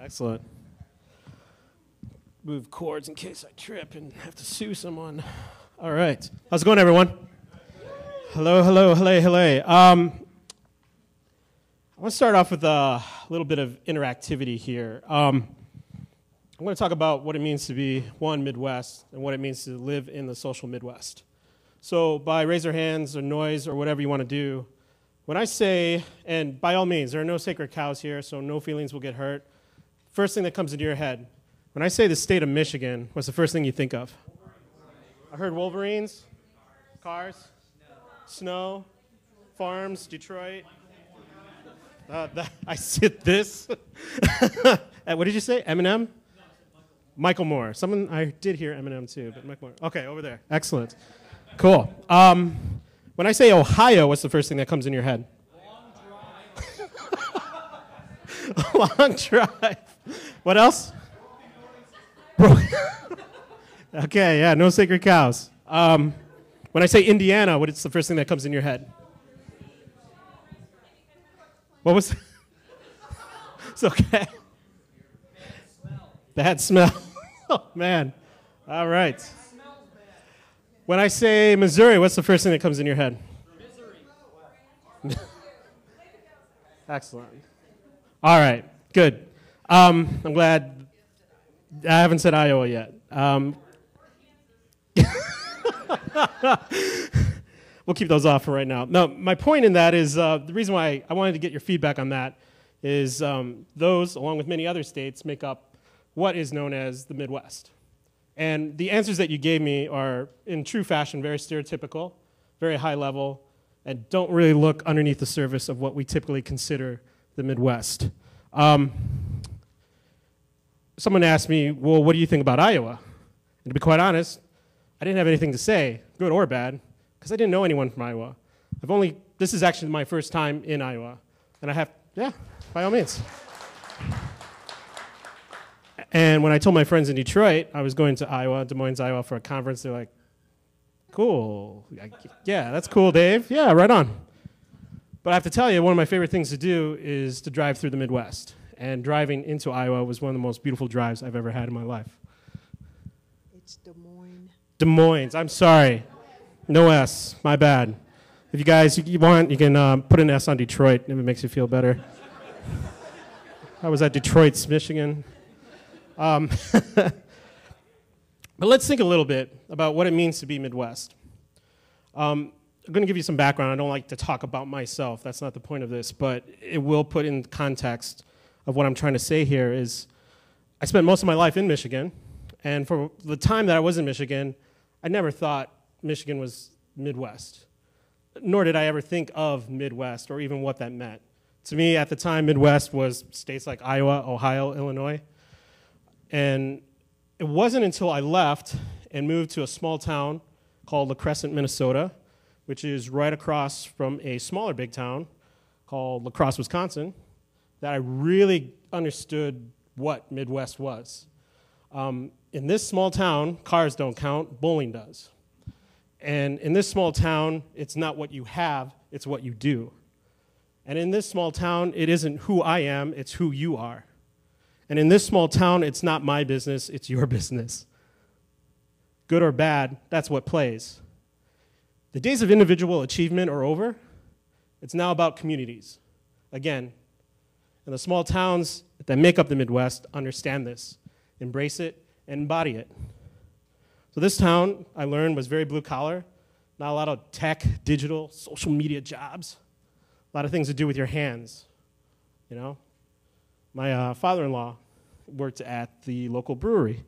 Excellent. Move cords in case I trip and have to sue someone. All right. How's it going, everyone? Hello, hello, hello, hello. I want to start off with a little bit of interactivity here. I'm going to talk about what it means to be, one, Midwest, and what it means to live in the social Midwest. So by raise your hands or noise or whatever you want to do, when I say, and by all means, there are no sacred cows here, so no feelings will get hurt. First thing that comes into your head, when I say the state of Michigan, what's the first thing you think of? I heard Wolverines, cars, snow, farms, Detroit. I said this. What did you say? Eminem? Michael Moore. Someone, I did hear Eminem too, but Michael Moore. Okay, over there. Excellent. Cool. When I say Ohio, what's the first thing that comes in your head? Long drive. Long drive. What else? Okay, yeah, no sacred cows. When I say Indiana, what's the first thing that comes in your head? What was? It's okay. Bad smell. Oh, man. All right. When I say Missouri, what's the first thing that comes in your head? Misery. Excellent. All right. Good. I'm glad. I haven't said Iowa yet. We'll keep those off for right now. No, my point in that is the reason why I wanted to get your feedback on that is those, along with many other states, make up what is known as the Midwest. And the answers that you gave me are, in true fashion, very stereotypical, very high level, and don't really look underneath the surface of what we typically consider the Midwest. Someone asked me, well, what do you think about Iowa? And to be quite honest, I didn't have anything to say, good or bad, because I didn't know anyone from Iowa. This is actually my first time in Iowa. And by all means. And when I told my friends in Detroit I was going to Iowa, Des Moines, Iowa, for a conference, they're like, cool. Yeah, that's cool, Dave. Yeah, right on. But I have to tell you, one of my favorite things to do is to drive through the Midwest. And driving into Iowa was one of the most beautiful drives I've ever had in my life. It's Des Moines. Des Moines. I'm sorry. No S. My bad. If you guys you want, you can put an S on Detroit if it makes you feel better. I was at Detroit, Michigan. But let's think a little bit about what it means to be Midwest. I'm going to give you some background. I don't like to talk about myself. That's not the point of this, but it will put in context of what I'm trying to say here is I spent most of my life in Michigan, and for the time that I was in Michigan, I never thought Michigan was Midwest, nor did I ever think of Midwest or even what that meant. To me, at the time, Midwest was states like Iowa, Ohio, Illinois. And it wasn't until I left and moved to a small town called La Crescent, Minnesota, which is right across from a smaller big town called La Crosse, Wisconsin, that I really understood what Midwest was. In this small town, cars don't count, bowling does. And in this small town, it's not what you have, it's what you do. And in this small town, it isn't who I am, it's who you are. And in this small town, it's not my business, it's your business. Good or bad, that's what plays. The days of individual achievement are over. It's now about communities. Again, and the small towns that make up the Midwest understand this, embrace it, and embody it. So this town, I learned, was very blue collar, not a lot of tech, digital, social media jobs, a lot of things to do with your hands, you know? My father-in-law worked at the local brewery.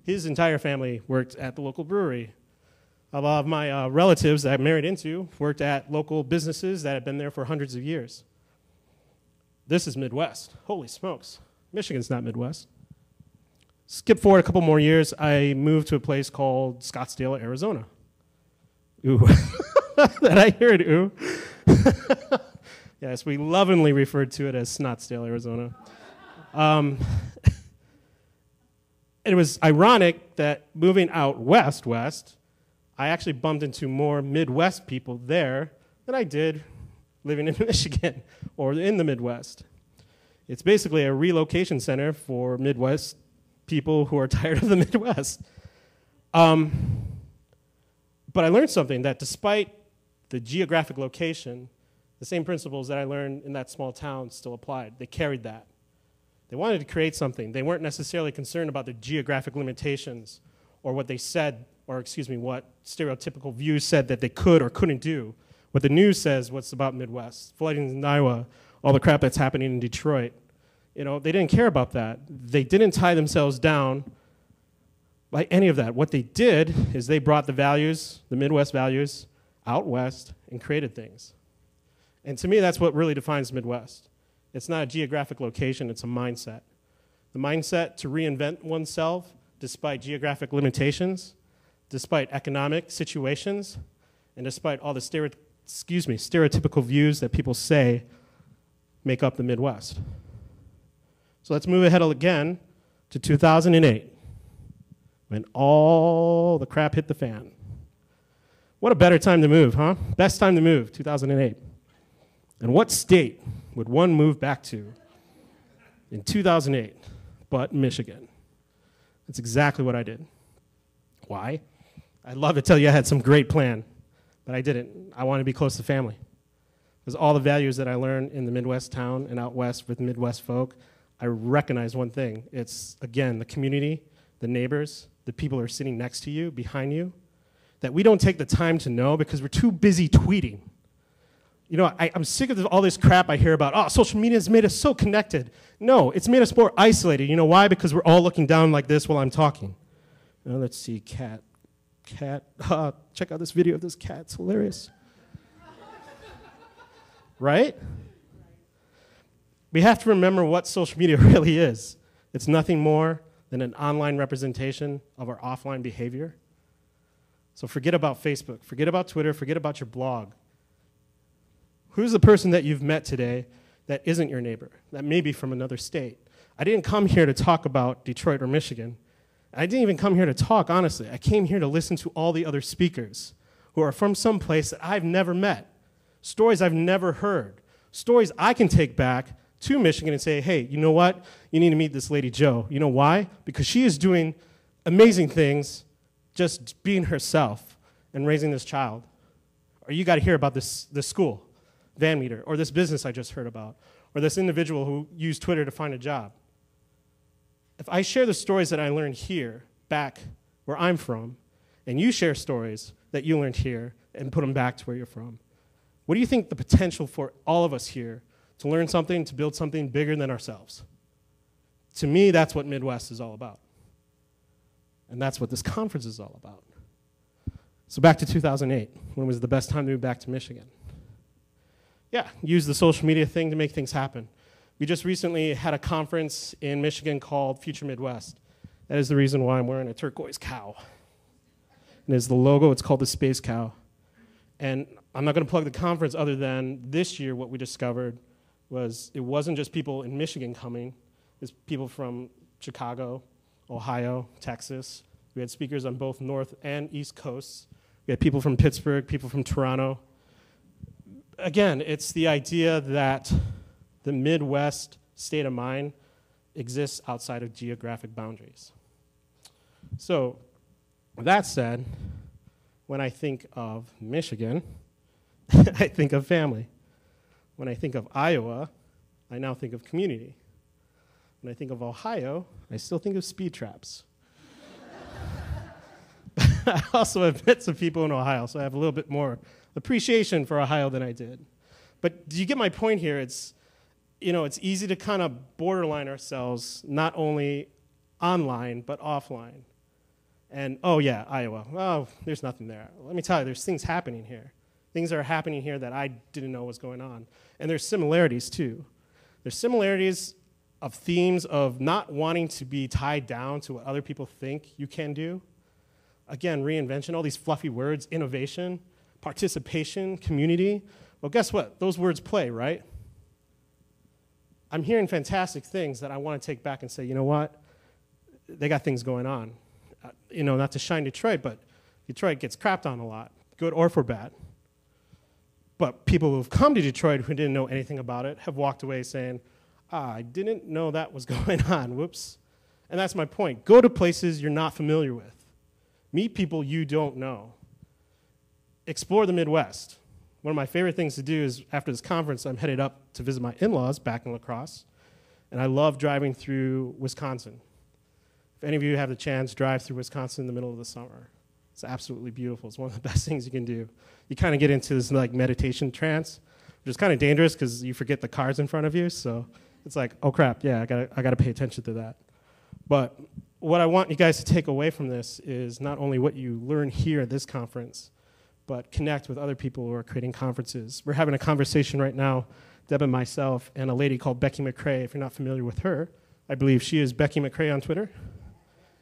His entire family worked at the local brewery. A lot of my relatives that I married into worked at local businesses that had been there for hundreds of years. This is Midwest. Holy smokes. Michigan's not Midwest. Skip forward a couple more years, I moved to a place called Scottsdale, Arizona. Ooh. Did I hear it, ooh? Yes, we lovingly referred to it as Snotsdale, Arizona. It was ironic that moving out west, I actually bumped into more Midwest people there than I did living in Michigan or in the Midwest. It's basically a relocation center for Midwest people who are tired of the Midwest. But I learned something, that despite the geographic location, the same principles that I learned in that small town still applied. They carried that. They wanted to create something. They weren't necessarily concerned about the geographic limitations or what they said, or excuse me, what stereotypical views said that they could or couldn't do. What the news says, what's about Midwest, flooding in Iowa, all the crap that's happening in Detroit. You know, they didn't care about that. They didn't tie themselves down by any of that. What they did is they brought the values, the Midwest values, out west and created things. And to me, that's what really defines Midwest. It's not a geographic location, it's a mindset. The mindset to reinvent oneself despite geographic limitations, despite economic situations, and despite all the stereotypical views that people say make up the Midwest. So let's move ahead again to 2008, when all the crap hit the fan. What a better time to move, huh? Best time to move, 2008. And what state would one move back to in 2008 but Michigan? That's exactly what I did. Why? I'd love to tell you I had some great plan, but I didn't. I wanted to be close to family. Because all the values that I learned in the Midwest town and out west with Midwest folk, I recognized one thing. It's, again, the community, the neighbors, the people who are sitting next to you, behind you, that we don't take the time to know because we're too busy tweeting. You know, I'm sick of all this crap I hear about, oh, social media has made us so connected. No, it's made us more isolated. You know why? Because we're all looking down like this while I'm talking. Now, let's see, cat. Check out this video of this cat. It's hilarious. Right? We have to remember what social media really is. It's nothing more than an online representation of our offline behavior. So forget about Facebook, forget about Twitter, forget about your blog. Who's the person that you've met today that isn't your neighbor, that may be from another state? I didn't come here to talk about Detroit or Michigan. I didn't even come here to talk, honestly. I came here to listen to all the other speakers who are from some place that I've never met, stories I've never heard, stories I can take back to Michigan and say, hey, you know what? You need to meet this lady Jo. You know why? Because she is doing amazing things just being herself and raising this child. Or you got to hear about this school, Van Meter, or this business I just heard about, or this individual who used Twitter to find a job. If I share the stories that I learned here, back where I'm from, and you share stories that you learned here and put them back to where you're from, what do you think the potential for all of us here to learn something, to build something bigger than ourselves? To me, that's what Midwest is all about. And that's what this conference is all about. So back to 2008, when was the best time to move back to Michigan? Yeah, use the social media thing to make things happen. We just recently had a conference in Michigan called Future Midwest. That is the reason why I'm wearing a turquoise cow. And as the logo, it's called the Space Cow. And I'm not going to plug the conference other than this year what we discovered was it wasn't just people in Michigan coming. It's people from Chicago, Ohio, Texas. We had speakers on both North and East Coasts. We had people from Pittsburgh, people from Toronto. Again, it's the idea that the Midwest state of mind exists outside of geographic boundaries. So, that said, when I think of Michigan, I think of family. When I think of Iowa, I now think of community. When I think of Ohio, I still think of speed traps. I also have met some people in Ohio, so I have a little bit more appreciation for Ohio than I did. But do you get my point here? It's, you know, it's easy to kind of borderline ourselves, not only online, but offline. And, oh yeah, Iowa, oh, there's nothing there. Let me tell you, there's things happening here. Things are happening here that I didn't know was going on. And there's similarities too. There's similarities of themes of not wanting to be tied down to what other people think you can do. Again, reinvention, all these fluffy words, innovation, participation, community. Well, guess what? Those words play, right? I'm hearing fantastic things that I want to take back and say, you know what? They got things going on. You know, not to shine Detroit, but Detroit gets crapped on a lot, good or for bad. But people who've come to Detroit who didn't know anything about it have walked away saying, I didn't know that was going on. Whoops. And that's my point. Go to places you're not familiar with. Meet people you don't know. Explore the Midwest. One of my favorite things to do is after this conference, I'm headed up to visit my in-laws back in La Crosse, and I love driving through Wisconsin. If any of you have the chance, drive through Wisconsin in the middle of the summer. It's absolutely beautiful. It's one of the best things you can do. You kind of get into this like meditation trance, which is kind of dangerous because you forget the cars in front of you. So it's like, oh crap, yeah, I gotta pay attention to that. But what I want you guys to take away from this is not only what you learn here at this conference, but connect with other people who are creating conferences. We're having a conversation right now, Deb and myself, and a lady called Becky McCrae. If you're not familiar with her, I believe she is Becky McCrae on Twitter,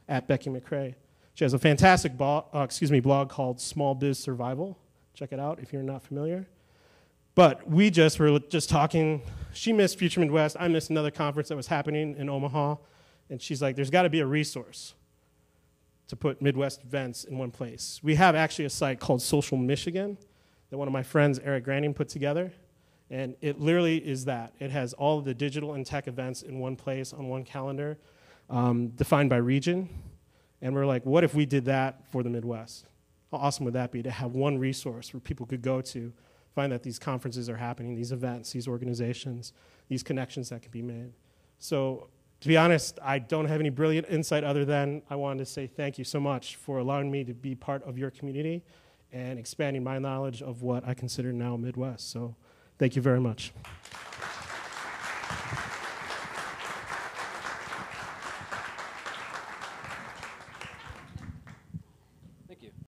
at Becky McCrae. She has a fantastic blog called Small Biz Survival. Check it out if you're not familiar. But we were just talking. She missed Future Midwest. I missed another conference that was happening in Omaha. And she's like, there's got to be a resource to put Midwest events in one place. We have actually a site called Social Michigan that one of my friends, Eric Granding, put together. And it literally is that. It has all of the digital and tech events in one place on one calendar, defined by region. And we're like, what if we did that for the Midwest? How awesome would that be to have one resource where people could go to, find that these conferences are happening, these events, these organizations, these connections that can be made. So to be honest, I don't have any brilliant insight other than I wanted to say thank you so much for allowing me to be part of your community and expanding my knowledge of what I consider now Midwest. So thank you very much.